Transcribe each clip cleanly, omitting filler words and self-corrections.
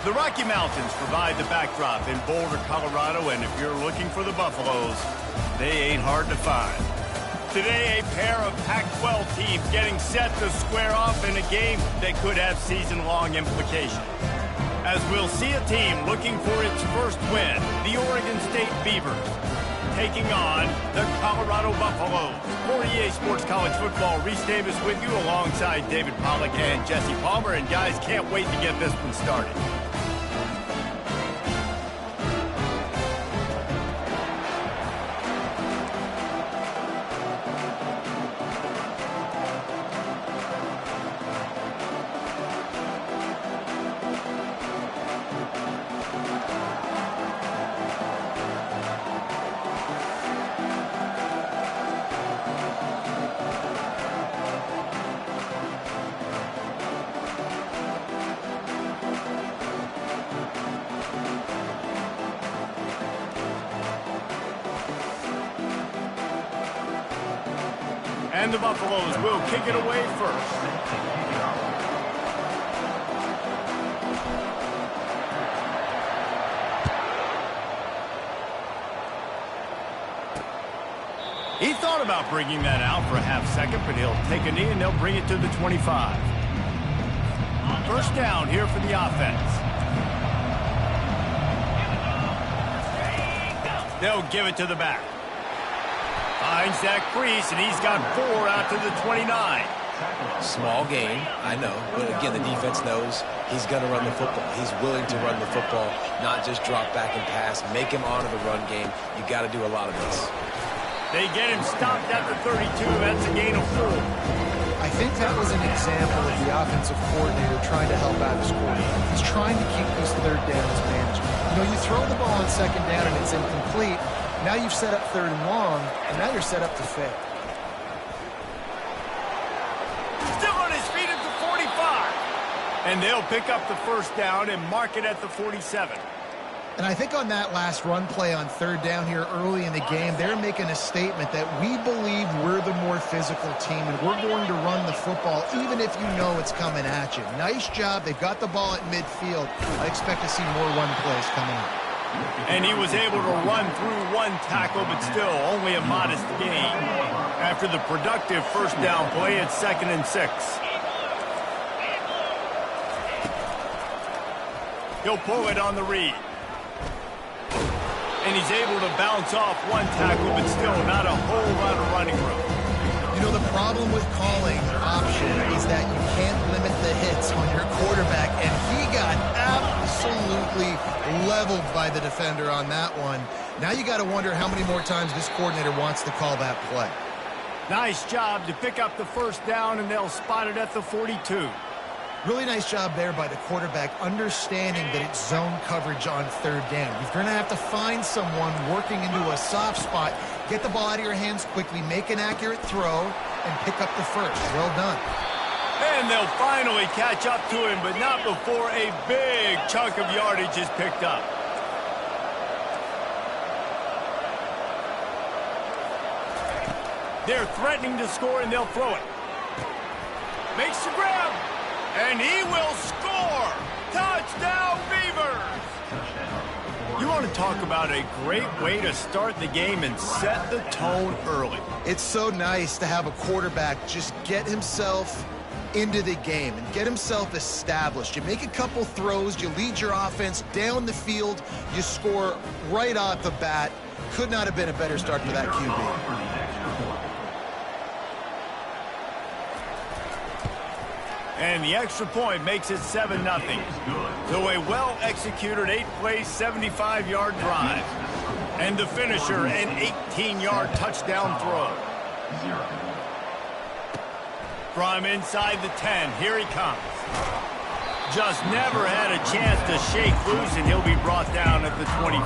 The Rocky Mountains provide the backdrop in Boulder, Colorado, and if you're looking for the Buffaloes, they ain't hard to find. Today, a pair of Pac-12 teams getting set to square off in a game that could have season-long implications. As we'll see a team looking for its first win, the Oregon State Beavers, taking on the Colorado Buffaloes. For EA Sports College Football, Reese Davis with you alongside David Pollack and Jesse Palmer. And guys, can't wait to get this one started. And the Buffaloes will kick it away first. He thought about bringing that out for a half second, but he'll take a knee and they'll bring it to the 25. First down here for the offense. They'll give it to the back. Finds that crease, and he's got 4 out to the 29. Small gain, I know. But again, the defense knows he's going to run the football. He's willing to run the football, not just drop back and pass. Make him honor the run game. You got to do a lot of this. They get him stopped at the 32. That's a gain of 4. I think that was an example of the offensive coordinator trying to help out his quarterback. He's trying to keep these third downs managed. You know, you throw the ball on second down and it's incomplete. Now you've set up third and long, and now you're set up to fail. Still on his feet at the 45. And they'll pick up the first down and mark it at the 47. And I think on that last run play on third down here early in the game, they're making a statement that we believe we're the more physical team, and we're going to run the football even if you know it's coming at you. Nice job. They've got the ball at midfield. I expect to see more run plays coming up. And he was able to run through one tackle, but still only a modest gain. After the productive first down play, it's 2nd and 6. He'll pull it on the read. And he's able to bounce off one tackle, but still not a whole lot of running room. You know, the problem with calling option is that you can't limit the hits on your quarterback, and he got absolutely leveled by the defender on that one. Now you got to wonder how many more times this coordinator wants to call that play. Nice job to pick up the first down, and they'll spot it at the 42. Really nice job there by the quarterback, understanding that it's zone coverage on third down. You're going to have to find someone working into a soft spot, get the ball out of your hands quickly, make an accurate throw, and pick up the first. Well done. And they'll finally catch up to him, but not before a big chunk of yardage is picked up. They're threatening to score, and they'll throw it. Makes the grab, and he will score. Touchdown, Beavers! You want to talk about a great way to start the game and set the tone early. It's so nice to have a quarterback just get himself into the game and get himself established. You make a couple throws, you lead your offense down the field, you score right off the bat. Could not have been a better start for that QB. And the extra point makes it 7-0. So a well-executed 8-play, 75-yard drive. And the finisher, an 18-yard touchdown throw. From inside the 10, here he comes. Just never had a chance to shake loose, and he'll be brought down at the 24.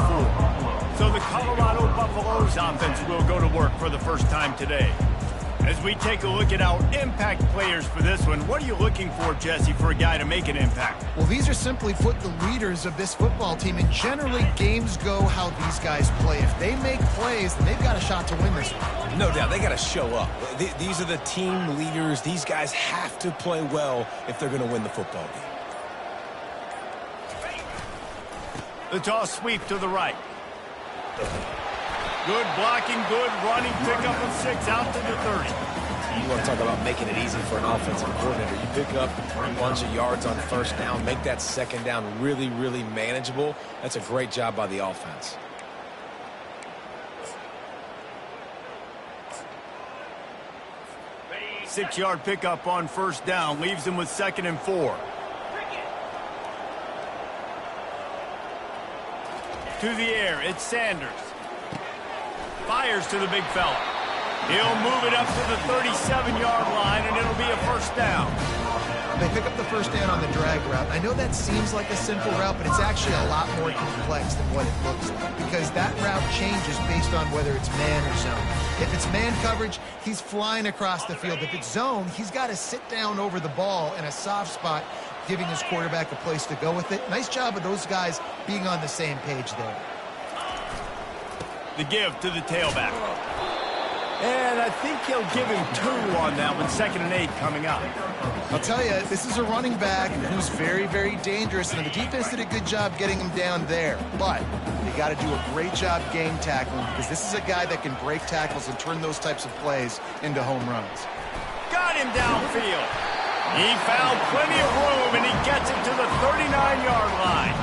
So the Colorado Buffaloes offense will go to work for the first time today. As we take a look at our impact players for this one, what are you looking for, Jesse, for a guy to make an impact? Well, these are simply put the leaders of this football team, and generally games go how these guys play. If they make plays, then they've got a shot to win this one. No doubt, they got to show up. These are the team leaders. These guys have to play well if they're going to win the football game. The toss sweep to the right. Good blocking, good running, pickup of 6 out to the 30. You want to talk about making it easy for an offensive coordinator. You pick up a bunch of yards on first down, make that second down really, really manageable. That's a great job by the offense. Six-yard pickup on first down, leaves them with 2nd and 4. To the air, it's Sanders. Fires to the big fella. He'll move it up to the 37-yard line, and it'll be a first down. They pick up the first down on the drag route. I know that seems like a simple route, but it's actually a lot more complex than what it looks like, because that route changes based on whether it's man or zone. If it's man coverage, he's flying across the field. If it's zone, he's got to sit down over the ball in a soft spot, giving his quarterback a place to go with it. Nice job of those guys being on the same page there. The give to the tailback. And I think he'll give him 2 on that one. 2nd and 8 coming up. I'll tell you, this is a running back who's very, very dangerous, and the defense did a good job getting him down there. But you got to do a great job game tackling, because this is a guy that can break tackles and turn those types of plays into home runs. Got him downfield. He found plenty of room, and he gets it to the 39-yard line.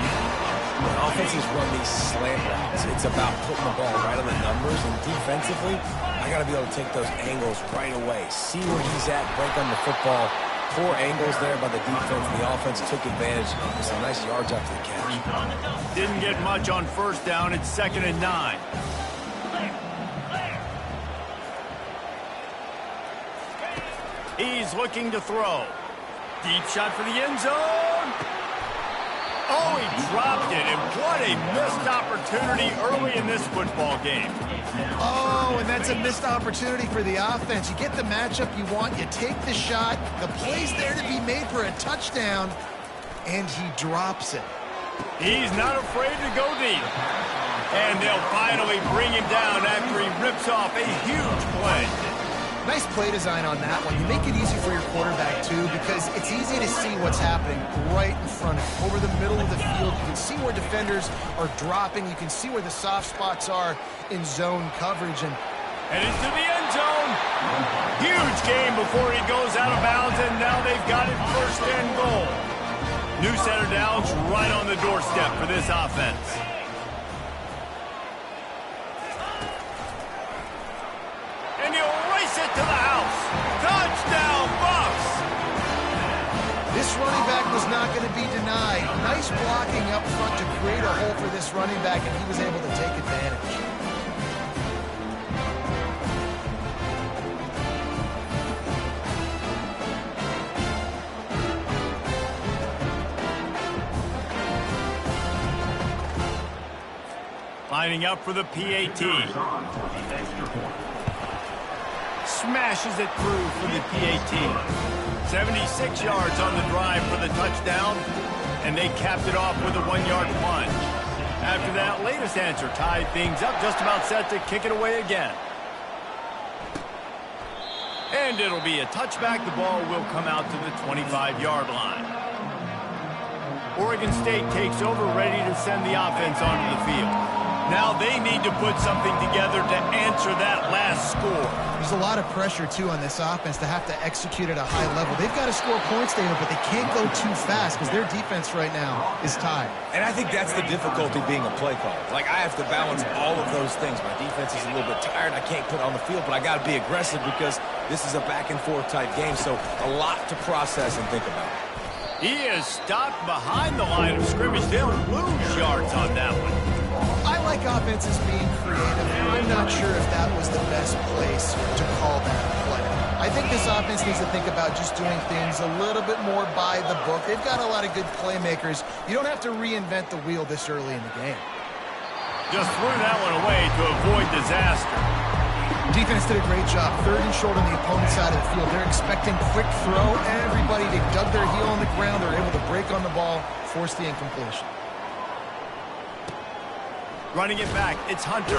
When offenses run these slant routes, it's about putting the ball right on the numbers, and defensively, I got to be able to take those angles right away. See where he's at, break on the football. Poor angles there by the defense. The offense took advantage of some nice yards after the catch. Didn't get much on first down. It's 2nd and 9. He's looking to throw. Deep shot for the end zone. Oh, he dropped it, and what a missed opportunity early in this football game. Oh, and that's a missed opportunity for the offense. You get the matchup you want, you take the shot, the play's there to be made for a touchdown, and he drops it. He's not afraid to go deep. And they'll finally bring him down after he rips off a huge play. Nice play design on that one. You make it easy for your quarterback, too, because it's easy to see what's happening right in front of you. Over the middle of the field, you can see where defenders are dropping. You can see where the soft spots are in zone coverage. And into the end zone. Huge game before he goes out of bounds, and now they've got it 1st and goal. New set of downs right on the doorstep for this offense. And he'll race it to the house. Touchdown, Bucks! This running back was not going to be denied. Nice blocking up front to create a hole for this running back, and he was able to take advantage. Lining up for the PAT. Smashes it through for the PAT. 76 yards on the drive for the touchdown, and they capped it off with a 1-yard plunge. After that latest answer tied things up, just about set to kick it away again. And it'll be a touchback. The ball will come out to the 25-yard line. Oregon State takes over, ready to send the offense onto the field. Now they need to put something together to answer that last score. There's a lot of pressure, too, on this offense to have to execute at a high level. They've got to score points, David, but they can't go too fast because their defense right now is tied. And I think that's the difficulty being a play caller. Like, I have to balance all of those things. My defense is a little bit tired. I can't put it on the field, but I got to be aggressive because this is a back-and-forth type game, so a lot to process and think about. He is stopped behind the line of scrimmage. They'll lose yards on that one. I like offenses being creative. I'm not sure if that was the best place to call that play. I think this offense needs to think about just doing things a little bit more by the book. They've got a lot of good playmakers. You don't have to reinvent the wheel this early in the game. Just threw that one away to avoid disaster. Defense did a great job. 3rd and short on the opponent's side of the field. They're expecting quick throw. Everybody, they dug their heel on the ground. They're able to break on the ball, force the incompletion. Running it back, it's Hunter.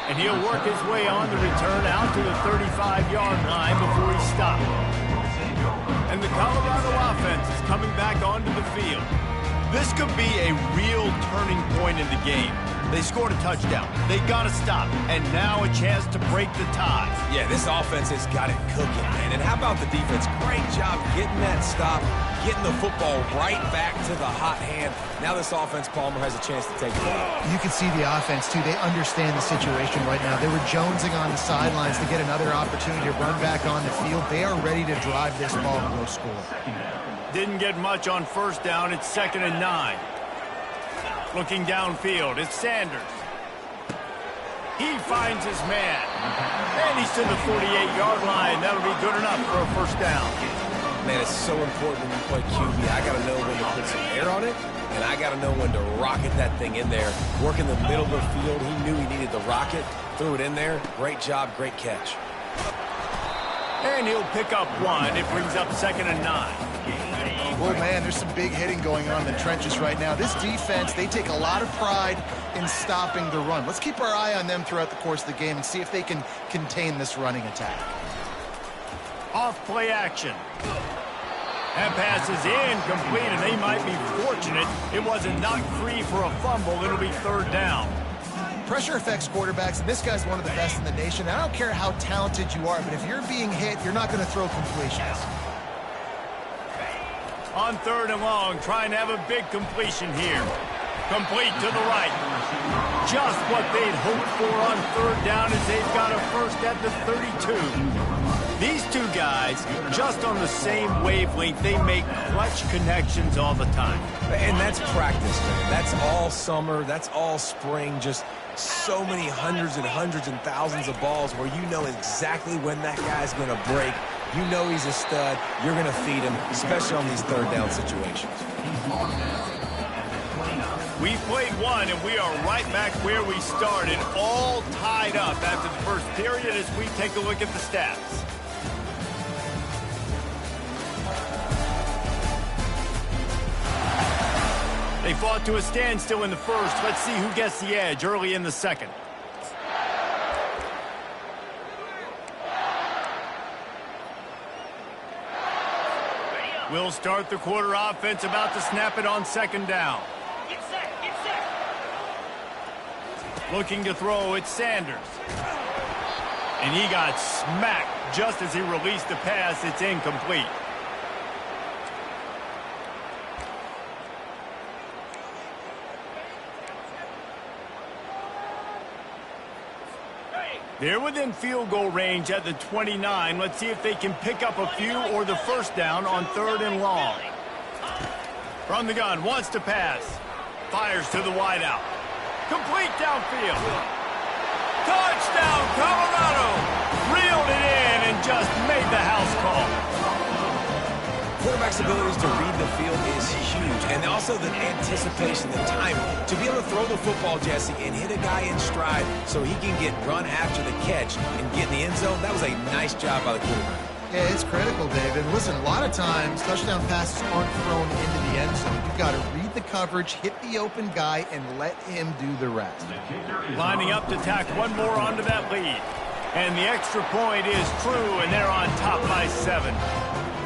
And he'll work his way on the return out to the 35-yard line before he's stopped. And the Colorado offense is coming back onto the field. This could be a real turning point in the game. They scored a touchdown. They got to stop. And now a chance to break the tie. Yeah, this offense has got it cooking, man. And how about the defense? Great job getting that stop, getting the football right back to the hot hand. Now this offense, Palmer, has a chance to take the lead. You can see the offense, too. They understand the situation right now. They were jonesing on the sidelines to get another opportunity to run back on the field. They are ready to drive this ball and go score. Didn't get much on first down. It's 2nd and 9. Looking downfield, it's Sanders. He finds his man. And he's to the 48-yard line. That'll be good enough for a first down. Man, it's so important when you play QB. I got to know when to put some air on it, and I got to know when to rocket that thing in there. Work in the middle of the field. He knew he needed the rocket. Threw it in there. Great job, great catch. And he'll pick up one. It brings up 2nd and 9. Oh, man, there's some big hitting going on in the trenches right now. This defense, they take a lot of pride in stopping the run. Let's keep our eye on them throughout the course of the game and see if they can contain this running attack. Off play action. That pass is incomplete, and they might be fortunate it wasn't knocked free for a fumble. It'll be 3rd down. Pressure affects quarterbacks, and this guy's one of the best in the nation. I don't care how talented you are, but if you're being hit, you're not going to throw completions. On 3rd and long, trying to have a big completion here. Complete to the right. Just what they'd hoped for on 3rd down as they've got a first at the 32. These two guys, just on the same wavelength, they make clutch connections all the time. And that's practice, man. That's all summer. That's all spring. Just so many hundreds and hundreds and thousands of balls where you know exactly when that guy's going to break. You know he's a stud. You're going to feed him, especially on these 3rd down situations. We played one, and we are right back where we started, all tied up after the first period as we take a look at the stats. They fought to a standstill in the first. Let's see who gets the edge early in the second. We'll start the quarter offense, about to snap it on 2nd down. Get set, get set. Looking to throw, it's Sanders. And he got smacked just as he released the pass. It's incomplete. They're within field goal range at the 29. Let's see if they can pick up a few or the first down on 3rd and long. From the gun, wants to pass. Fires to the wideout. Complete downfield. Touchdown, Colorado! Reeled it in and just made the house call. Quarterback's abilities to read the field is huge, and also the anticipation, the timing. To be able to throw the football, Jesse, and hit a guy in stride so he can get run after the catch and get in the end zone, that was a nice job by the quarterback. Yeah, it's critical, David. Listen, a lot of times, touchdown passes aren't thrown into the end zone. You've got to read the coverage, hit the open guy, and let him do the rest. Lining up to tack one more onto that lead. And the extra point is true, and they're on top by 7.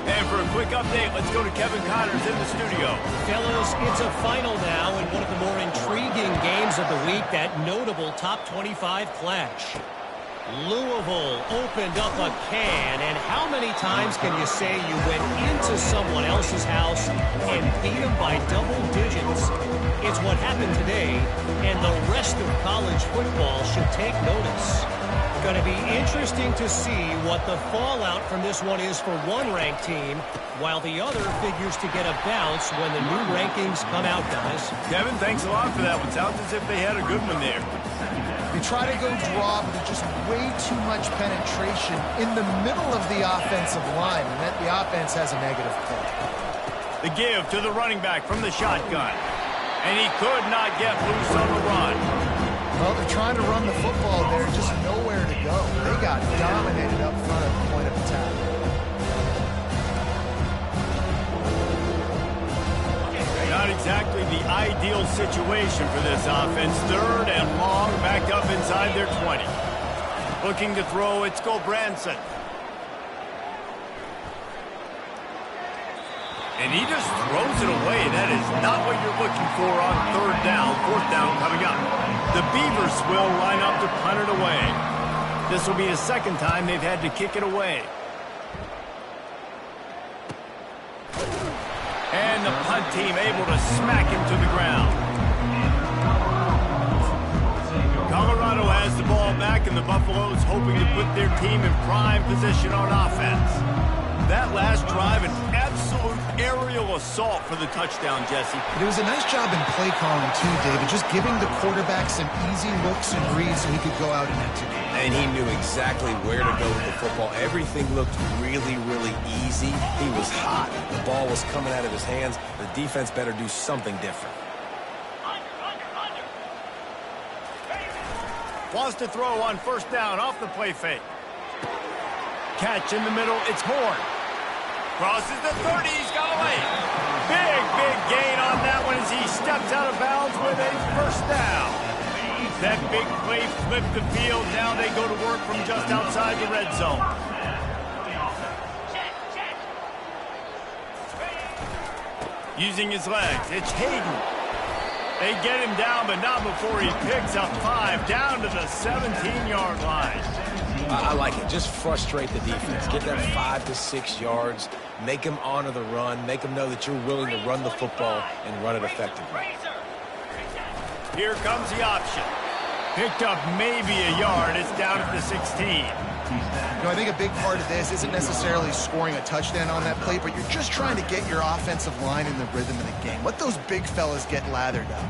And for a quick update, let's go to Kevin Connors in the studio. Fellas, it's a final now in one of the more intriguing games of the week, that notable top 25 clash. Louisville opened up a can, and how many times can you say you went into someone else's house and beat them by double digits? It's what happened today, and the rest of college football should take notice. Going to be interesting to see what the fallout from this one is for one ranked team, while the other figures to get a bounce when the new rankings come out, guys. Kevin, thanks a lot for that one. Sounds as if they had a good one there. They try to go draw, but there's just way too much penetration in the middle of the offensive line, and that the offense has a negative play. The give to the running back from the shotgun. And he could not get loose on the run. Well, they're trying to run the football there, just nowhere to go. They got dominated up front at the point of attack. Not exactly the ideal situation for this offense. 3rd and long, backed up inside their 20. Looking to throw, it's Gulbranson. And he just throws it away. That is not what you're looking for on third down. Fourth down coming up. The Beavers will line up to punt it away. This will be the second time they've had to kick it away. And the punt team able to smack him to the ground. Colorado has the ball back, and the Buffaloes hoping to put their team in prime position on offense. That last drive, an absolute aerial assault for the touchdown, Jesse. It was a nice job in play calling, too, David, just giving the quarterback some easy looks and reads so he could go out and execute. And he knew exactly where to go with the football. Everything looked really, really easy. He was hot. The ball was coming out of his hands. The defense better do something different. Wants to throw on first down off the play fake. Catch in the middle. It's Horn. Crosses the 30. He's got away. Big gain on that one as he steps out of bounds with a first down. That big play flipped the field. Now they go to work from just outside the red zone. Using his legs, it's Hayden. They get him down, but not before he picks up 5 down to the 17-yard line. I like it. Just frustrate the defense. Get that 5 to 6 yards. Make them honor the run. Make them know that you're willing to run the football and run it effectively. Here comes the option. Picked up maybe a yard. It's down at the 16. I think a big part of this isn't necessarily scoring a touchdown on that play, but you're just trying to get your offensive line in the rhythm of the game. Let those big fellas get lathered up.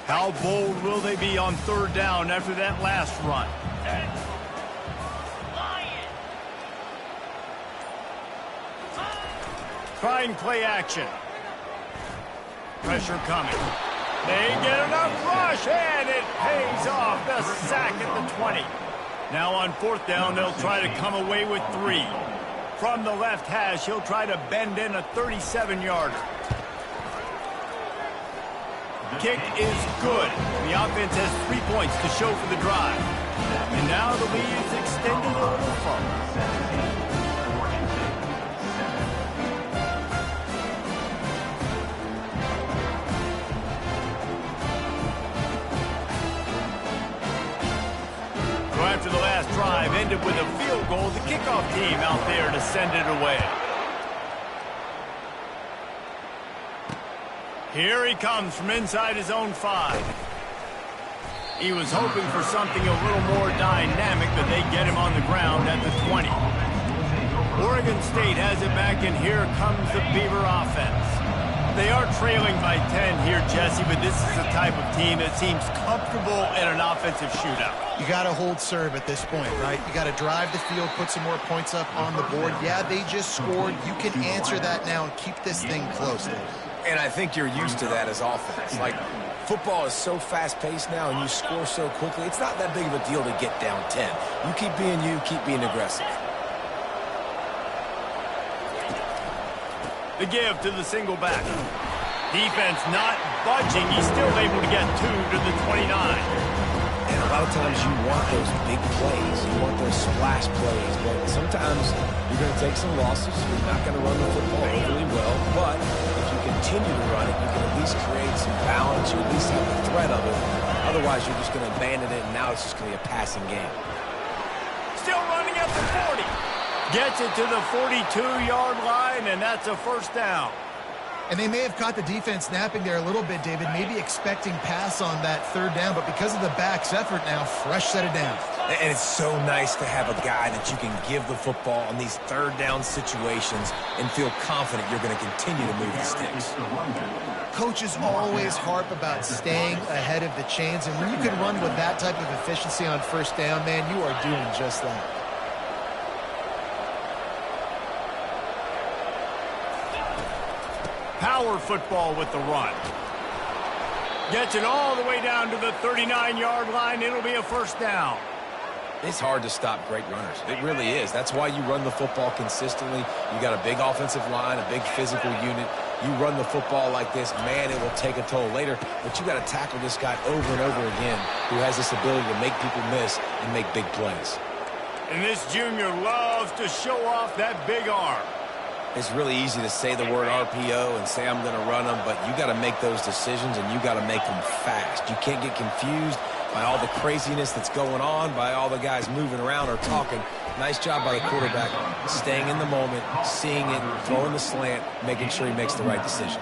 How bold will they be on third down after that last run? Trying play action. Pressure coming. They get enough rush, and it pays off. The sack at the 20. Now on fourth down, they'll try to come away with 3. From the left hash, he'll try to bend in a 37-yarder. Kick is good. The offense has 3 points to show for the drive. And now the lead is extended a little further. So after the last drive ended with a field goal, the kickoff team out there to send it away. Here he comes from inside his own 5. He was hoping for something a little more dynamic, but they get him on the ground at the 20. Oregon State has it back, and here comes the Beaver offense. They are trailing by 10 here, Jesse, but this is the type of team that seems comfortable in an offensive shootout. You got to hold serve at this point, right? You got to drive the field, put some more points up on the board. Yeah, they just scored. You can answer that now and keep this thing close, David. And I think you're used to that as offense. Like, football is so fast-paced now, and you score so quickly, it's not that big of a deal to get down 10. You keep being aggressive. The give to the single back. Defense not budging. He's still able to get 2 to the 29. And a lot of times you want those big plays. You want those splash plays. But sometimes you're going to take some losses. You're not going to run the football overly well. But if you continue to run it, you can at least create some balance. You at least have the threat of it. Otherwise, you're just going to abandon it, and now it's just going to be a passing game. Still running at the 40. Gets it to the 42-yard line, and that's a first down. And they may have caught the defense napping there a little bit, David, maybe expecting pass on that third down, but because of the back's effort now, fresh set it down. And it's so nice to have a guy that you can give the football on these third down situations and feel confident you're going to continue to move the sticks. Coaches always harp about staying ahead of the chains, and when you can run with that type of efficiency on first down, man, you are doing just that. Power football with the run. Gets it all the way down to the 39-yard line. It'll be a first down. It's hard to stop great runners. It really is. That's why you run the football consistently. You got a big offensive line, a big physical unit. You run the football like this, man, it will take a toll later. But you got to tackle this guy over and over again who has this ability to make people miss and make big plays. And this junior loves to show off that big arm. It's really easy to say the word RPO and say I'm going to run them, but you got to make those decisions and you got to make them fast. You can't get confused by all the craziness that's going on, by all the guys moving around or talking. Nice job by the quarterback, staying in the moment, seeing it, throwing the slant, making sure he makes the right decision.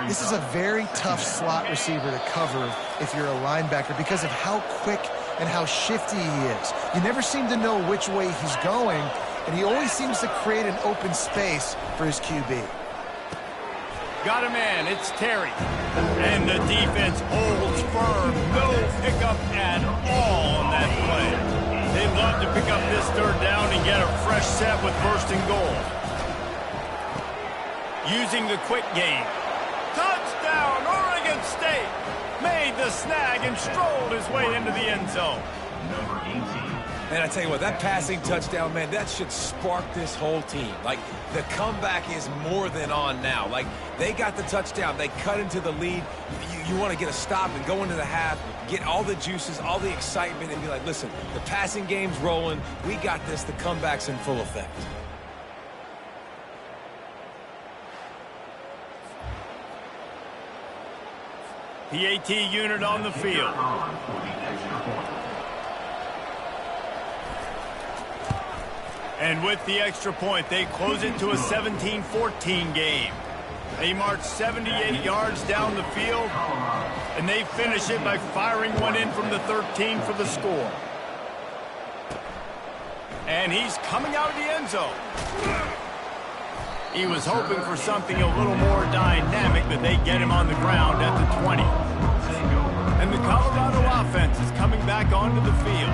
This is a very tough slot receiver to cover if you're a linebacker because of how quick and how shifty he is. You never seem to know which way he's going, and he always seems to create an open space for his QB. Got a man, it's Terry. And the defense holds firm. No pickup at all on that play. They'd love to pick up this third down and get a fresh set with first and goal. Using the quick game. Touchdown, Oregon State! Made the snag and strolled his way into the end zone. Number 18. Man, I tell you what, that passing touchdown, man, that should spark this whole team. Like, the comeback is more than on now. Like, they got the touchdown. They cut into the lead. You want to get a stop and go into the half, get all the juices, all the excitement, and be like, listen, the passing game's rolling. We got this. The comeback's in full effect. PAT unit on the field. And with the extra point, they close it to a 17-14 game. They march 78 yards down the field, and they finish it by firing one in from the 13 for the score. And he's coming out of the end zone. He was hoping for something a little more dynamic, but they get him on the ground at the 20. And the Colorado offense is coming back onto the field.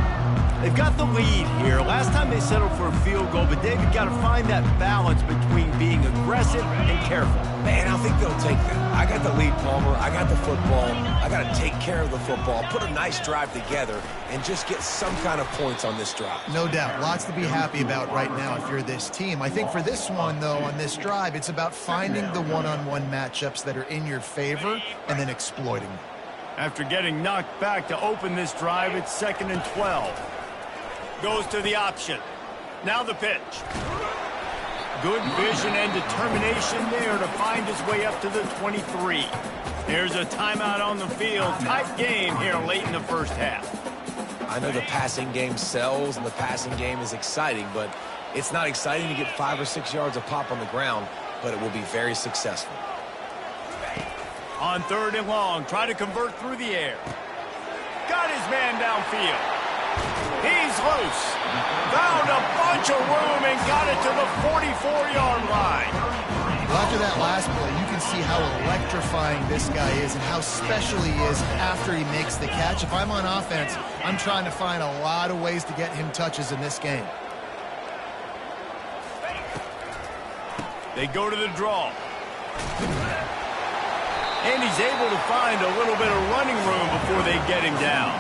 They've got the lead here. Last time they settled for a field goal, but David got to find that balance between being aggressive and careful. Man, I think they'll take that. I got the lead, Palmer. I got the football. I got to take care of the football, put a nice drive together, and just get some kind of points on this drive. No doubt. Lots to be happy about right now if you're this team. I think for this one, though, on this drive, it's about finding the one-on-one matchups that are in your favor and then exploiting them. After getting knocked back to open this drive, it's 2nd and 12. Goes to the option. Now the pitch. Good vision and determination there to find his way up to the 23. There's a timeout on the field. Tight game here late in the first half. I know the passing game sells and the passing game is exciting, but it's not exciting to get 5 or 6 yards of pop on the ground, but it will be very successful. On 3rd and long, try to convert through the air. Got his man downfield. He's loose. Found a bunch of room and got it to the 44-yard line. Well, after that last play, you can see how electrifying this guy is and how special he is after he makes the catch. If I'm on offense, I'm trying to find a lot of ways to get him touches in this game. They go to the draw. And he's able to find a little bit of running room before they get him down.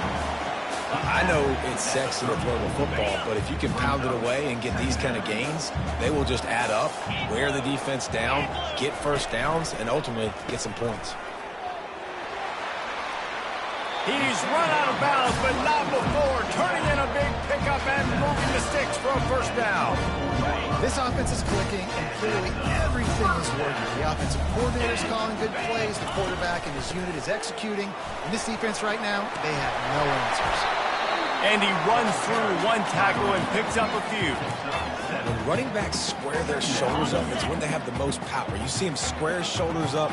I know it's sexy to throw the football, but if you can pound it away and get these kind of gains, they will just add up, wear the defense down, get first downs, and ultimately get some points. He's run out of bounds, but not before turning in a big pickup and moving the sticks for a first down. This offense is clicking, and clearly everything is working. The offensive coordinator is calling good plays. The quarterback and his unit is executing. And this defense right now, they have no answers. And he runs through one tackle and picks up a few. When running backs square their shoulders up, it's when they have the most power. You see him square his shoulders up,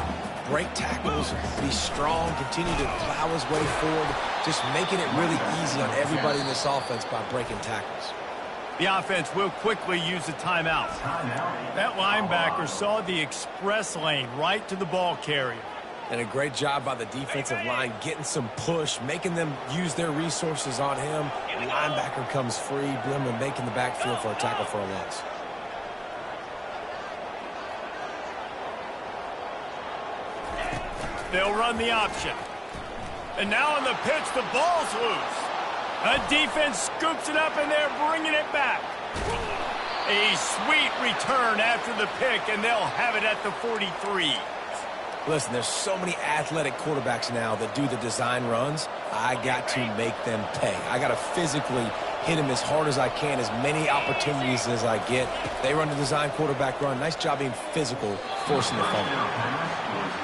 break tackles, be strong, continue to plow his way forward, just making it really easy on everybody in this offense by breaking tackles. The offense will quickly use the timeout. That linebacker saw the express lane right to the ball carrier. And a great job by the defensive line getting some push, making them use their resources on him. The linebacker comes free, them and making the backfield for a tackle for a loss. They'll run the option. And now on the pitch, the ball's loose. A defense scoops it up, and they're bringing it back. A sweet return after the pick, and they'll have it at the 43. Listen, there's so many athletic quarterbacks now that do the design runs. I got to make them pay. I got to physically hit him as hard as I can, as many opportunities as I get. They run the design quarterback run. Nice job being physical, forcing the fumble.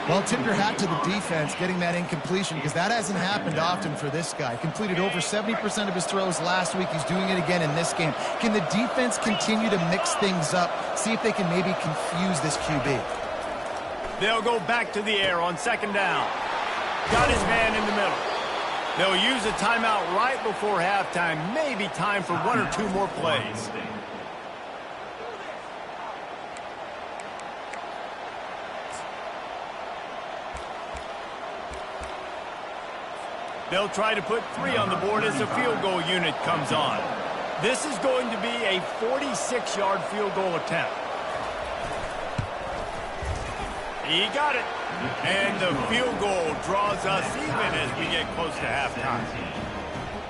Well, tip your hat to the defense getting that incompletion, because that hasn't happened often for this guy. Completed over 70% of his throws last week. He's doing it again in this game. Can the defense continue to mix things up, see if they can maybe confuse this QB? They'll go back to the air on second down. Got his man in the middle. They'll use a timeout right before halftime. Maybe time for one or two more plays. They'll try to put 3 on the board as the field goal unit comes on. This is going to be a 46-yard field goal attempt. He got it. And the field goal draws us even as we get close to halftime.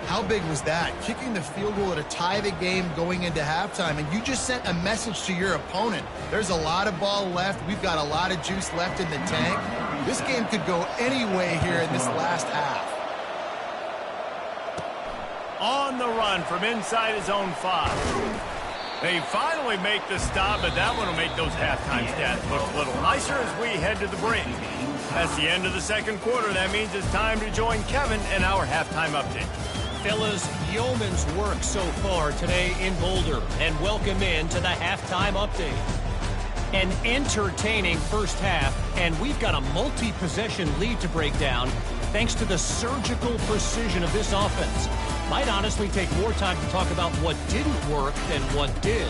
How big was that? Kicking the field goal to tie the game going into halftime, and you just sent a message to your opponent. There's a lot of ball left. We've got a lot of juice left in the tank. This game could go any way here in this last half. On the run from inside his own 5. They finally make the stop, but that one will make those halftime stats look a little nicer as we head to the break. That's the end of the second quarter. That means it's time to join Kevin in our halftime update. Fellas, yeoman's work so far today in Boulder, and welcome in to the halftime update. An entertaining first half, and we've got a multi-possession lead to break down thanks to the surgical precision of this offense. Might honestly take more time to talk about what didn't work than what did.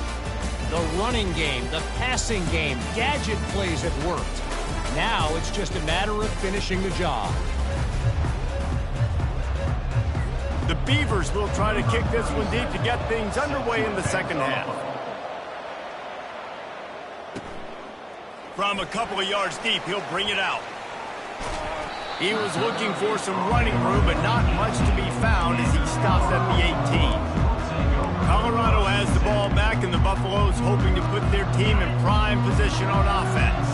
The running game, the passing game, gadget plays have worked. Now it's just a matter of finishing the job. The Beavers will try to kick this one deep to get things underway in the second half. From a couple of yards deep, he'll bring it out. He was looking for some running room, but not much to be found as he stops at the 18. Colorado has the ball back, and the Buffaloes hoping to put their team in prime position on offense.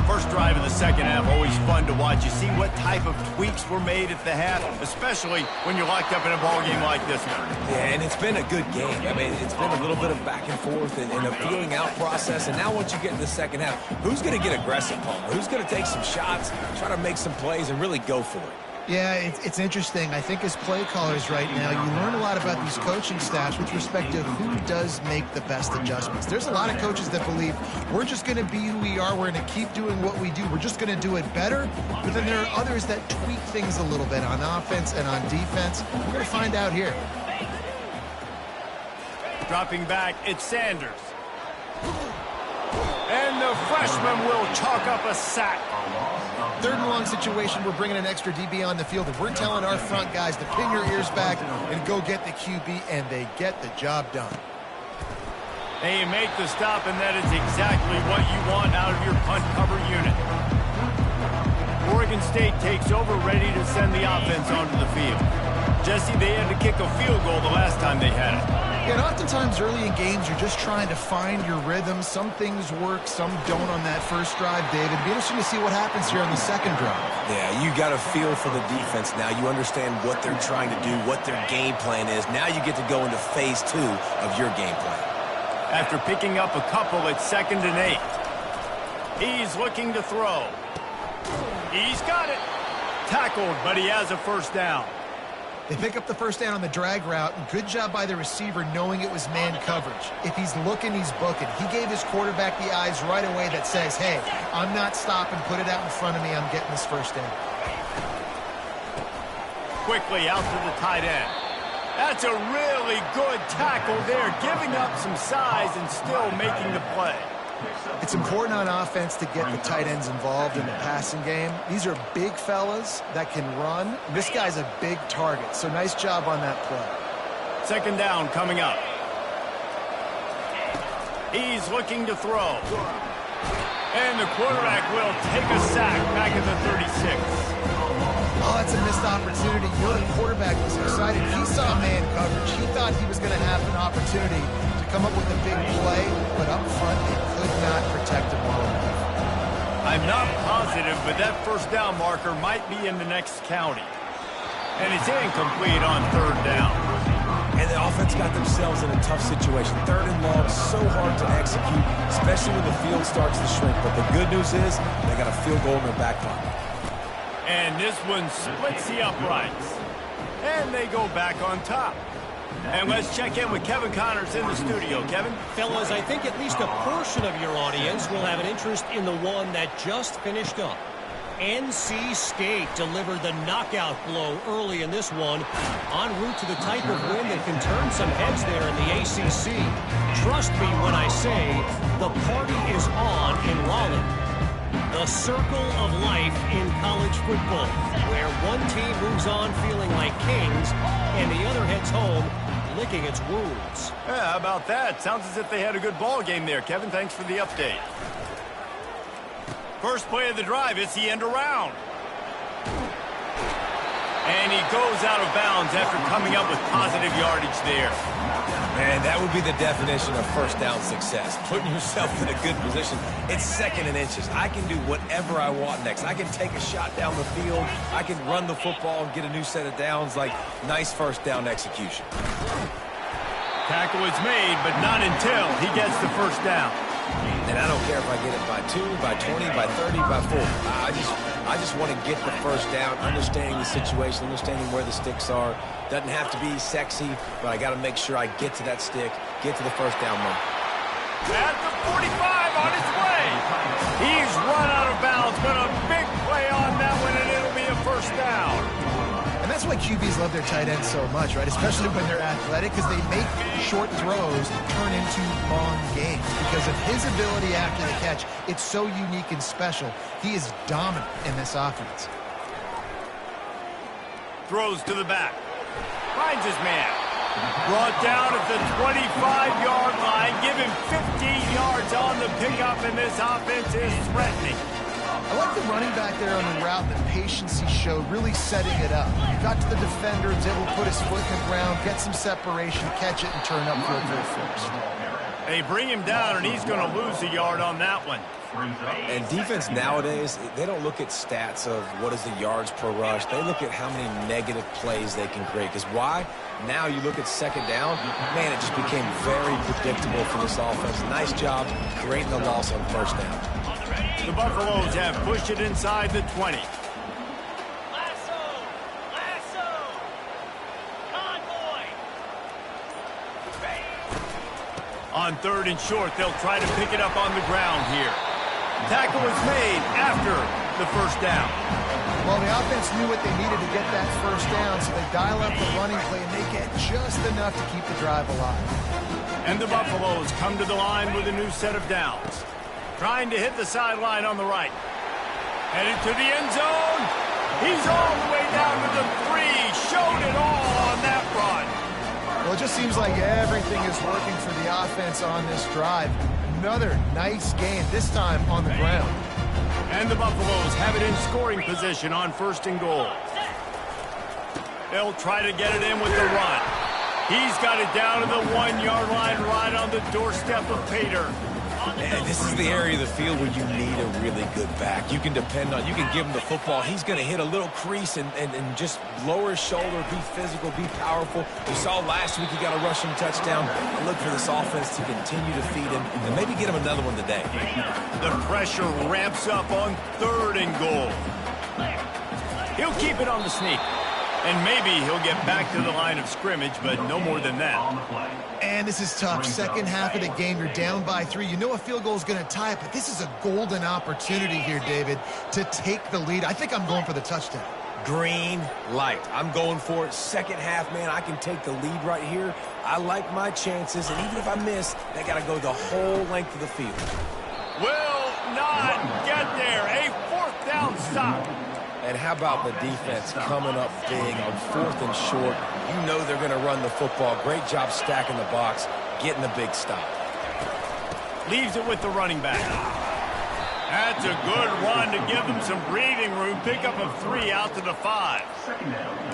First drive of the second half, always fun to watch. You see what type of tweaks were made at the half, especially when you're locked up in a ball game like this one. Yeah, and it's been a good game. I mean, it's been a little bit of back and forth and a feeling out process. And now once you get in the second half, who's going to get aggressive, Palmer? Who's going to take some shots, try to make some plays, and really go for it? Yeah, it's interesting. I think as play callers right now, you learn a lot about these coaching staffs with respect to who does make the best adjustments. There's a lot of coaches that believe we're just going to be who we are. We're going to keep doing what we do. We're just going to do it better. But then there are others that tweak things a little bit on offense and on defense. We're going to find out here. Dropping back, it's Sanders. And the freshman will chalk up a sack. Third and long situation, we're bringing an extra DB on the field, and we're telling our front guys to pin your ears back and go get the QB, and they get the job done. They make the stop, and that is exactly what you want out of your punt cover unit. Oregon State takes over, ready to send the offense onto the field. Jesse, they had to kick a field goal the last time they had it. Yeah, and oftentimes early in games, you're just trying to find your rhythm. Some things work, some don't on that first drive, David. It'd be interesting to see what happens here on the second drive. Yeah, you got a feel for the defense now. You understand what they're trying to do, what their game plan is. Now you get to go into phase 2 of your game plan. After picking up a couple, it's 2nd and 8. He's looking to throw. He's got it. Tackled, but he has a first down. They pick up the first down on the drag route. Good job by the receiver knowing it was man coverage. If he's looking, he's booking. He gave his quarterback the eyes right away that says, hey, I'm not stopping. Put it out in front of me. I'm getting this first down. Quickly out to the tight end. That's a really good tackle there, giving up some size and still making the play. It's important on offense to get the tight ends involved in the passing game. These are big fellas that can run. This guy's a big target, so nice job on that play. 2nd down coming up. He's looking to throw. And the quarterback will take a sack back at the 36. Oh, that's a missed opportunity. You know, the quarterback was excited. He saw man coverage. He thought he was going to have an opportunity to come up with a big play, but up front, they could not protect him well enough. I'm not positive, but that first down marker might be in the next county. And it's incomplete on 3rd down. And the offense got themselves in a tough situation. 3rd and long, so hard to execute, especially when the field starts to shrink. But the good news is they got a field goal in their back pocket. And this one splits the uprights. And they go back on top. And let's check in with Kevin Connors in the studio. Kevin? Fellas, I think at least a portion of your audience will have an interest in the one that just finished up. NC State delivered the knockout blow early in this one, en route to the type of win that can turn some heads there in the ACC. Trust me when I say the party is on in Raleigh. The circle of life in college football, where one team moves on feeling like kings and the other heads home licking its wounds. Yeah, how about that? Sounds as if they had a good ball game there. Kevin, thanks for the update. First play of the drive, it's the end around. And he goes out of bounds after coming up with positive yardage there. Man, that would be the definition of first down success. Putting yourself in a good position. It's 2nd and inches. I can do whatever I want next. I can take a shot down the field. I can run the football and get a new set of downs. Like, nice first down execution. Tackle is made, but not until he gets the first down. And I don't care if I get it by 2, by 20, by 30, by 40. I just want to get the first down, understanding the situation, understanding where the sticks are. Doesn't have to be sexy, but I got to make sure I get to that stick, get to the first down moment. At the 45 on his way. He's run out of bounds, but a big play on that one, and it'll be a first down. And that's why QBs love their tight ends so much, right? Especially when they're athletic, because they make short throws turn into long games. Because of his ability after the catch, it's so unique and special. He is dominant in this offense. Throws to the back. Finds his man. Brought down at the 25-yard line. Give him 15 yards on the pickup, and this offense is threatening. I like the running back there on the route, the patience he showed, really setting it up. He got to the defender, was able to put his foot in the ground, get some separation, catch it, and turn upfield for a first. They bring him down, and he's going to lose a yard on that one. And defense nowadays, they don't look at stats of what is the yards per rush. They look at how many negative plays they can create. Because why? Now you look at 2nd down, man, it just became very predictable for this offense. Nice job creating the loss on first down. The Buffaloes have pushed it inside the 20. On 3rd and short, they'll try to pick it up on the ground here. Tackle is made after the first down. Well, the offense knew what they needed to get that first down, so they dial up the running play, and they get just enough to keep the drive alive. And the Buffaloes come to the line with a new set of downs. Trying to hit the sideline on the right. Headed to the end zone. He's all the way down to the 3. Showed it all on that run. Well, it just seems like everything is working for the offense on this drive. Another nice game, this time on the ground. And the Buffaloes have it in scoring position on 1st and goal. They'll try to get it in with the run. He's got it down to the 1-yard line right on the doorstep of Pater. And this is the area of the field where you need a really good back. You can depend on, you can give him the football. He's going to hit a little crease and just lower his shoulder, be physical, be powerful. We saw last week he got a rushing touchdown. I look for this offense to continue to feed him and maybe get him another one today. The pressure ramps up on 3rd and goal. He'll keep it on the sneak. And maybe he'll get back to the line of scrimmage, but no more than that. And this is tough. Second half of the game, you're down by 3. You know a field goal is going to tie it, but this is a golden opportunity here, David, to take the lead. I think I'm going for the touchdown. Green light. I'm going for it. Second half, man, I can take the lead right here. I like my chances, and even if I miss, they got to go the whole length of the field. Will not get there. A 4th down stop. And how about the defense coming up big on 4th and short? You know they're going to run the football. Great job stacking the box, getting the big stop. Leaves it with the running back. That's a good run to give them some breathing room. Pickup of 3 out to the 5.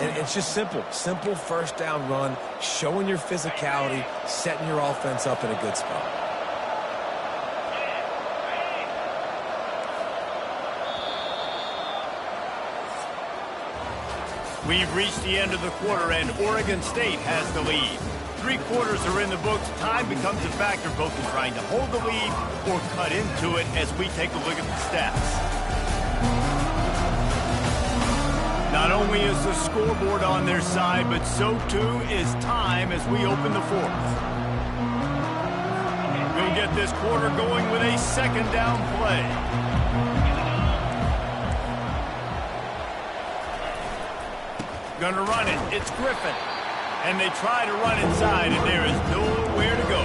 And it's just simple. Simple first down run, showing your physicality, setting your offense up in a good spot. We've reached the end of the quarter, and Oregon State has the lead. 3 quarters are in the books. Time becomes a factor both in trying to hold the lead or cut into it as we take a look at the stats. Not only is the scoreboard on their side, but so too is time as we open the 4th. We'll get this quarter going with a second down play. Gonna run it. It's Griffin. And they try to run inside, and there is nowhere to go.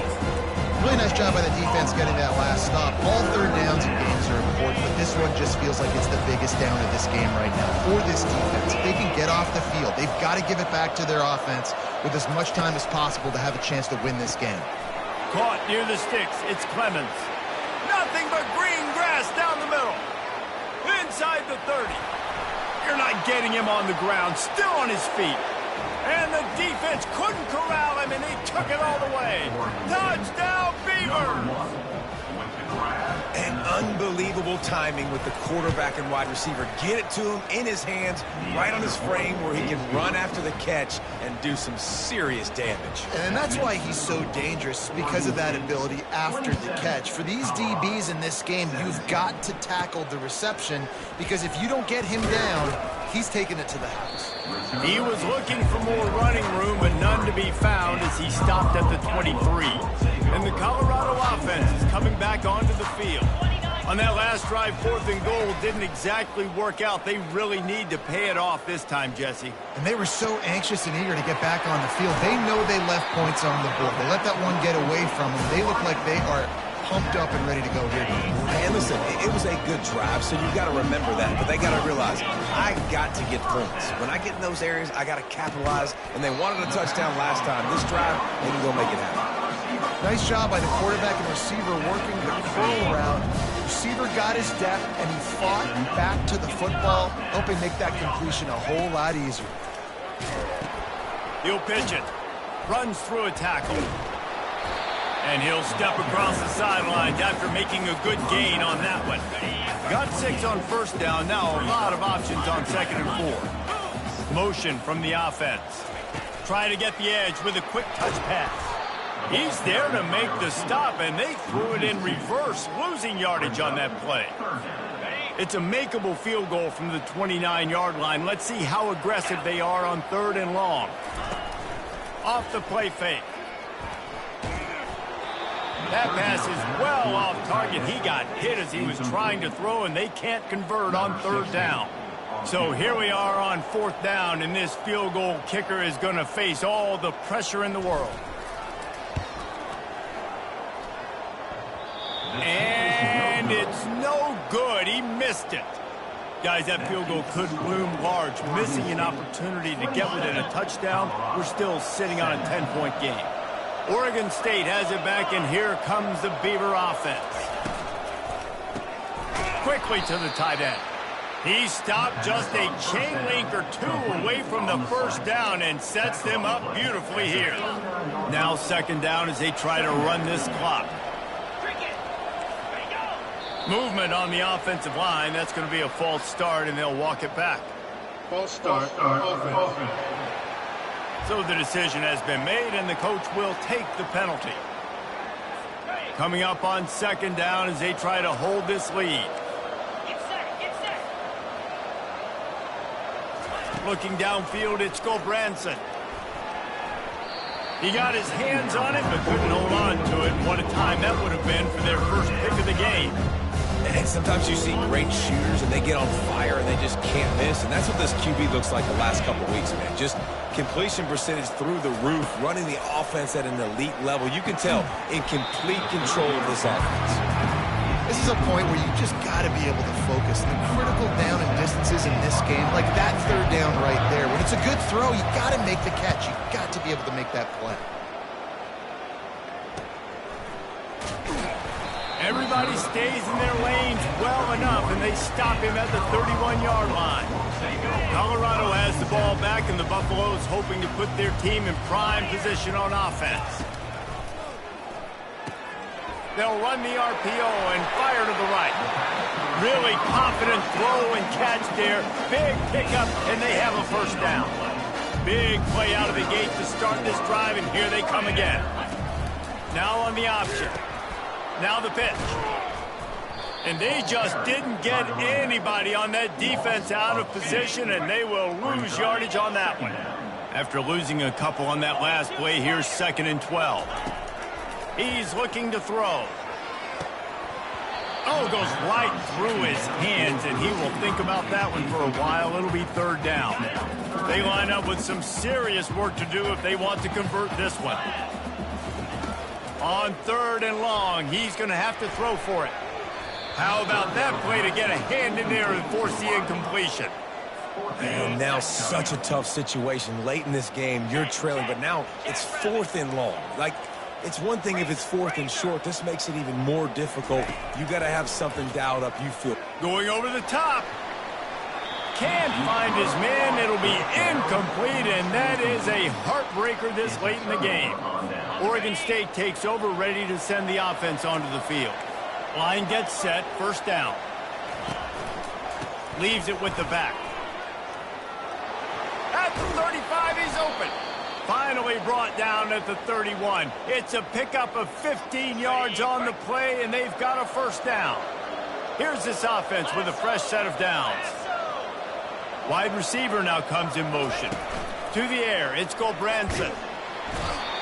Really nice job by the defense getting that last stop. All third downs in games are important, but this one just feels like it's the biggest down of this game right now for this defense. If they can get off the field, they've got to give it back to their offense with as much time as possible to have a chance to win this game. Caught near the sticks. It's Clemens. Nothing but green grass down the middle. Inside the 30. You're not getting him on the ground. Still on his feet. And the defense couldn't corral him, and they took it all the way. Touchdown, Beavers! And unbelievable timing with the quarterback and wide receiver. Get it to him in his hands, right on his frame where he can run after the catch and do some serious damage. And that's why he's so dangerous, because of that ability after the catch. For these DBs in this game, you've got to tackle the reception, because if you don't get him down, he's taking it to the house. He was looking for more running room, but none to be found as he stopped at the 23. And the Colorado offense is coming back onto the field. On that last drive, 4th and goal didn't exactly work out. They really need to pay it off this time, Jesse. And they were so anxious and eager to get back on the field. They know they left points on the board. They let that one get away from them. They look like they are pumped up and ready to go here. And listen, it was a good drive, so you've got to remember that. But they got to realize, I got to get points. When I get in those areas, I got to capitalize. And they wanted a touchdown last time. This drive, they can go make it happen. Nice job by the quarterback and receiver working the curl route. Receiver got his depth, and he fought back to the football, helping make that completion a whole lot easier. He'll pitch it. Runs through a tackle. And he'll step across the sidelines after making a good gain on that one. Got 6 on 1st down. Now a lot of options on 2nd and 4. Motion from the offense. Trying to get the edge with a quick touch pass. He's there to make the stop, and they threw it in reverse, losing yardage on that play. It's a makeable field goal from the 29-yard line. Let's see how aggressive they are on 3rd and long. Off the play fake. That pass is well off target. He got hit as he was trying to throw, and they can't convert on 3rd down. So here we are on 4th down, and this field goal kicker is going to face all the pressure in the world. And it's no good. He missed it. Guys, that field goal could loom large. Missing an opportunity to get within a touchdown. We're still sitting on a 10-point game. Oregon State has it back, and here comes the Beaver offense. Quickly to the tight end. He stopped just a chain link or 2 away from the 1st down and sets them up beautifully here. Now 2nd down as they try to run this clock. Movement on the offensive line. That's going to be a false start, and they'll walk it back. False start, offense. So the decision has been made, and the coach will take the penalty. Coming up on 2nd down as they try to hold this lead. Looking downfield, it's Gulbranson. He got his hands on it, but couldn't hold on to it. What a time that would have been for their first pick of the game. And sometimes you see great shooters, and they get on fire, and they just can't miss. And that's what this QB looks like the last couple of weeks, man. Just completion percentage through the roof, running the offense at an elite level. You can tell in complete control of this offense. This is a point where you just got to be able to focus. The critical down and distances in this game, like that 3rd down right there. When it's a good throw, you got to make the catch. You got to be able to make that play. Everybody stays in their lanes well enough, and they stop him at the 31-yard line. Colorado has the ball back, and the Buffaloes hoping to put their team in prime position on offense. They'll run the RPO and fire to the right. Really confident throw and catch there. Big pickup, and they have a first down. Big play out of the gate to start this drive, and here they come again. Now on the option. Now the pitch. And they just didn't get anybody on that defense out of position, and they will lose yardage on that one. After losing a couple on that last play, here's 2nd and 12. He's looking to throw. Oh, goes right through his hands, and he will think about that one for a while. It'll be 3rd down. They line up with some serious work to do if they want to convert this one. On 3rd and long, he's going to have to throw for it. How about that play to get a hand in there and force the incompletion? And now such a tough situation. Late in this game, you're trailing, but now it's 4th and long. Like, it's one thing if it's 4th and short. This makes it even more difficult. You got to have something dialed up, you feel. Going over the top. Can't find his man. It'll be incomplete, and that is a heartbreaker this late in the game. Oregon State takes over, ready to send the offense onto the field. Line gets set, 1st down. Leaves it with the back. At the 35, he's open. Finally brought down at the 31. It's a pickup of 15 yards on the play, and they've got a 1st down. Here's this offense with a fresh set of downs. Wide receiver now comes in motion. To the air, it's Gulbranson.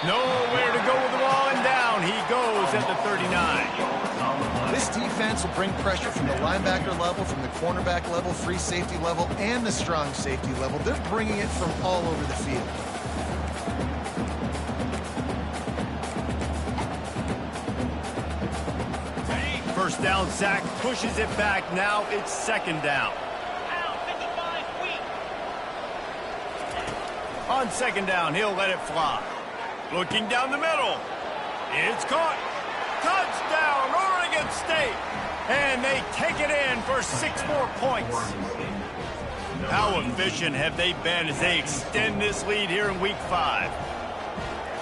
Nowhere to go with the ball, and down he goes at the 39. This defense will bring pressure from the linebacker level, from the cornerback level, free safety level, and the strong safety level. They're bringing it from all over the field. First down, Zach pushes it back. Now it's 2nd down. On 2nd down, he'll let it fly. Looking down the middle. It's caught. Touchdown, Oregon State. And they take it in for 6 more points. How efficient have they been as they extend this lead here in Week 5?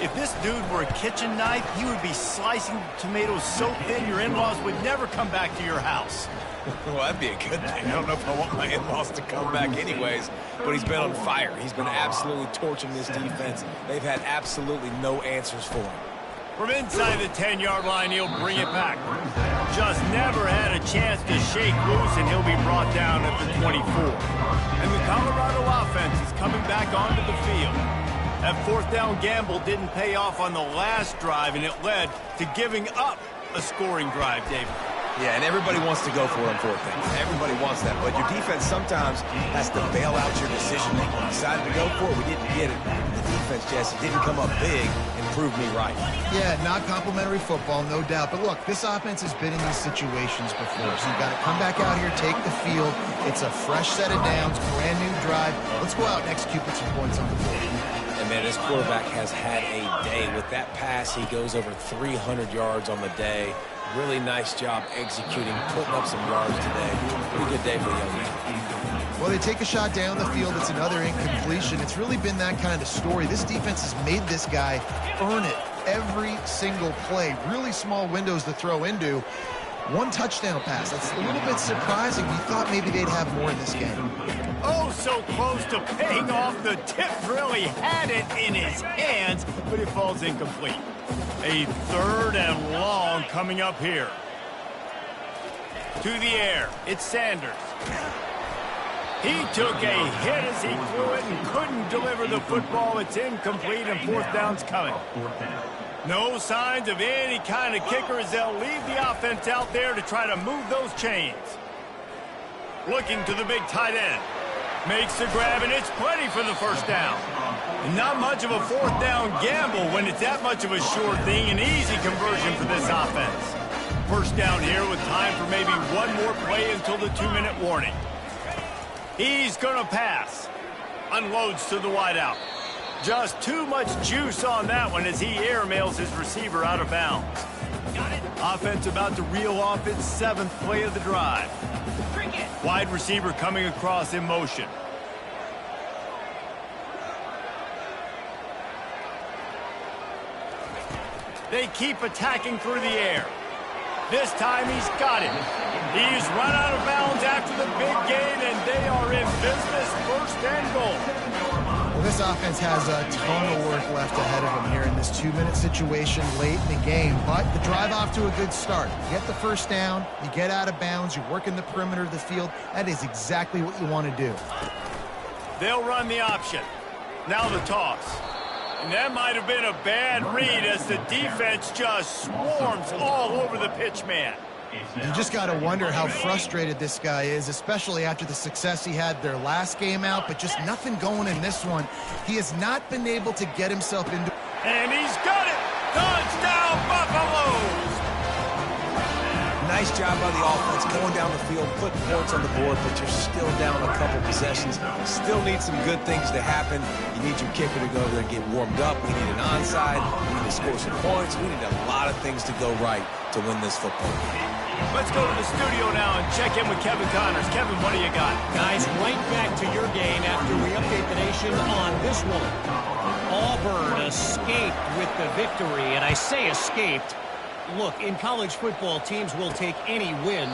If this dude were a kitchen knife, he would be slicing tomatoes so thin your in-laws would never come back to your house. Well, that'd be a good thing. I don't know if I want my in-laws to come back anyways, but he's been on fire. He's been absolutely torching this defense. They've had absolutely no answers for him. From inside the 10-yard line, he'll bring it back. Just never had a chance to shake loose, and he'll be brought down at the 24. And the Colorado offense is coming back onto the field. That 4th down gamble didn't pay off on the last drive, and it led to giving up a scoring drive, David. Yeah, and everybody wants to go for it on 4th down. Everybody wants that, but your defense sometimes has to bail out your decision-making. We decided to go for it, we didn't get it. The defense, Jesse, didn't come up big and prove me right. Yeah, not complimentary football, no doubt. But look, this offense has been in these situations before, so you've got to come back out here, take the field. It's a fresh set of downs, brand new drive. Let's go out and execute with some points on the board. And, man, this quarterback has had a day. With that pass, he goes over 300 yards on the day. Really nice job executing, putting up some yards today. Pretty good day for the young man. Well, they take a shot down the field. It's another incompletion. It's really been that kind of story. This defense has made this guy earn it every single play. Really small windows to throw into. 1 touchdown pass. That's a little bit surprising. We thought maybe they'd have more in this game. Oh, so close to paying off. The tip really had it in his hands, but it falls incomplete. A 3rd and long coming up here. To the air, it's Sanders. He took a hit as he threw it and couldn't deliver the football. It's incomplete, and 4th down's coming. No signs of any kind of kicker as they'll leave the offense out there to try to move those chains. Looking to the big tight end. Makes the grab, and it's plenty for the 1st down. And not much of a 4th down gamble when it's that much of a sure thing. An easy conversion for this offense. 1st down here with time for maybe 1 more play until the 2-minute warning. He's going to pass. Unloads to the wideout. Just too much juice on that one as he airmails his receiver out of bounds. Offense about to reel off its 7th play of the drive. Wide receiver coming across in motion. They keep attacking through the air. This time he's got it. He's run out of bounds after the big gain, and they are in business, first and goal. Well, this offense has a ton of work left ahead of them here in this 2-minute situation late in the game. But the drive off to a good start. You get the first down, you get out of bounds, you work in the perimeter of the field. That is exactly what you want to do. They'll run the option. Now the toss. And that might have been a bad read as the defense just swarms all over the pitch man. You just got to wonder how frustrated this guy is, especially after the success he had their last game out, but just nothing going in this one. He has not been able to get himself into... And he's got it! Touchdown, Buffaloes! Nice job by the offense going down the field, putting points on the board, but you're still down a couple possessions. Still need some good things to happen. You need your kicker to go over there and get warmed up. We need an onside. We need to score some points. We need a lot of things to go right to win this football game. Let's go to the studio now and check in with Kevin Connors. Kevin, what do you got? Guys, right back to your game after we update the nation on this one. Auburn escaped with the victory, and I say escaped. Look, in college football, teams will take any win,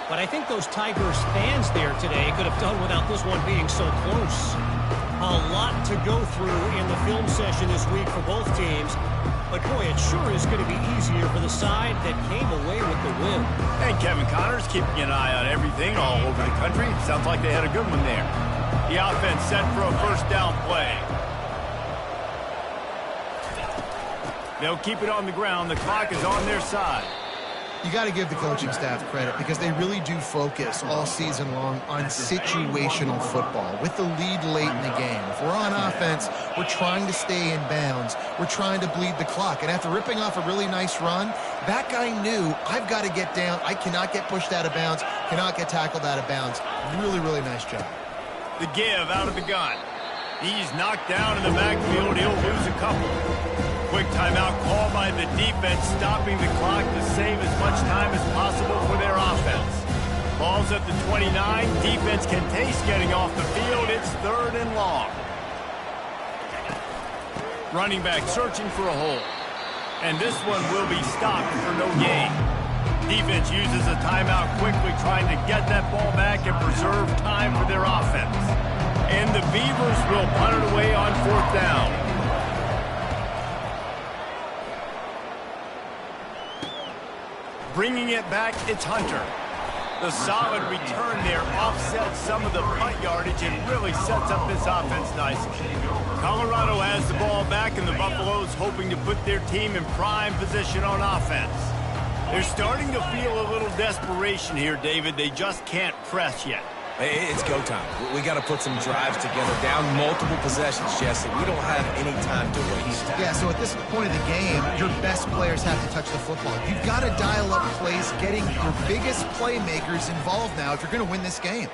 but I think those Tigers fans there today could have done without this one being so close. A lot to go through in the film session this week for both teams, but boy, it sure is going to be easier for the side that came away with the win. And Kevin Connors keeping an eye on everything all over the country. Sounds like they had a good one there. The offense set for a first down play. They'll keep it on the ground. The clock is on their side. You got to give the coaching staff credit because they really do focus all season long on situational football with the lead late in the game. If we're on offense, we're trying to stay in bounds. We're trying to bleed the clock. And after ripping off a really nice run, that guy knew, I've got to get down. I cannot get pushed out of bounds, cannot get tackled out of bounds. Really, really nice job. The give out of the gun. He's knocked down in the backfield. He'll lose a couple. Quick timeout call by the defense, stopping the clock to save as much time as possible for their offense. Ball's at the 29. Defense can taste getting off the field. It's 3rd and long. Running back searching for a hole. And this one will be stopped for no gain. Defense uses a timeout quickly, trying to get that ball back and preserve time for their offense. And the Beavers will punt it away on 4th down. Bringing it back, it's Hunter. The solid return there offsets some of the punt yardage and really sets up this offense nicely. Colorado has the ball back, and the Buffaloes hoping to put their team in prime position on offense. They're starting to feel a little desperation here, David. They just can't press yet. It's go time. We got to put some drives together, down multiple possessions, Jesse. We don't have any time to waste. Yeah, so at this point of the game, your best players have to touch the football. You've got to dial up plays, getting your biggest playmakers involved now if you're going to win this game.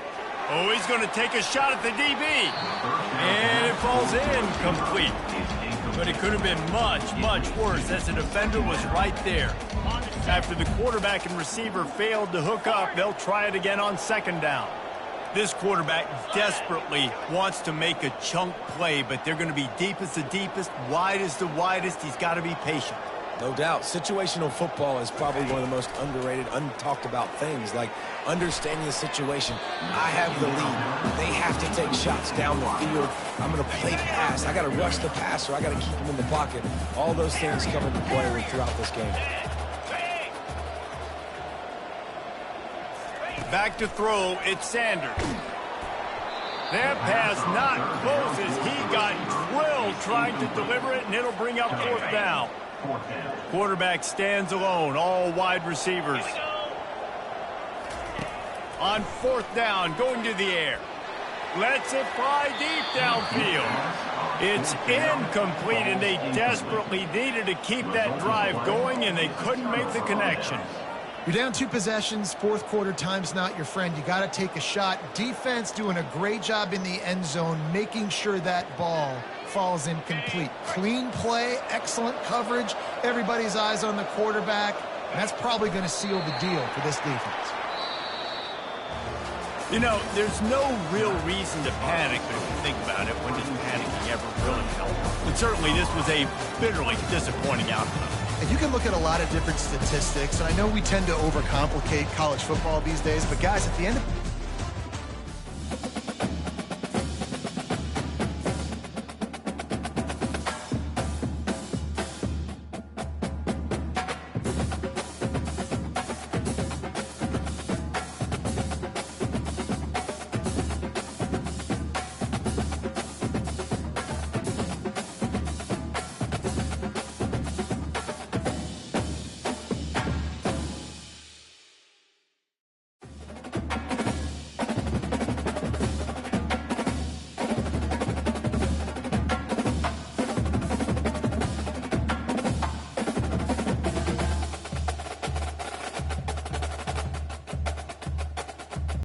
Oh, he's going to take a shot at the DB. And it falls incomplete. But it could have been much, much worse as the defender was right there. After the quarterback and receiver failed to hook up, they'll try it again on 2nd down. This quarterback desperately wants to make a chunk play, but they're going to be deep as the deepest, wide as the widest. He's got to be patient. No doubt. Situational football is probably one of the most underrated, untalked about things, like understanding the situation. I have the lead. They have to take shots down the field. I'm going to play pass. I got to rush the passer. I got to keep him in the pocket. All those things come into play throughout this game. Back to throw, it's Sanders. That pass not close as he got drilled trying to deliver it, and it'll bring up 4th down. Quarterback stands alone, all wide receivers. On 4th down, going to the air. Lets it fly deep downfield. It's incomplete, and they desperately needed to keep that drive going, and they couldn't make the connection. You're down 2 possessions, 4th quarter, time's not your friend. You got to take a shot. Defense doing a great job in the end zone, making sure that ball falls incomplete. Clean play, excellent coverage, everybody's eyes on the quarterback, and that's probably going to seal the deal for this defense. You know, there's no real reason to panic, but if you think about it, when does panicking ever really help? But certainly this was a bitterly disappointing outcome. And you can look at a lot of different statistics, and I know we tend to overcomplicate college football these days, but guys, at the end of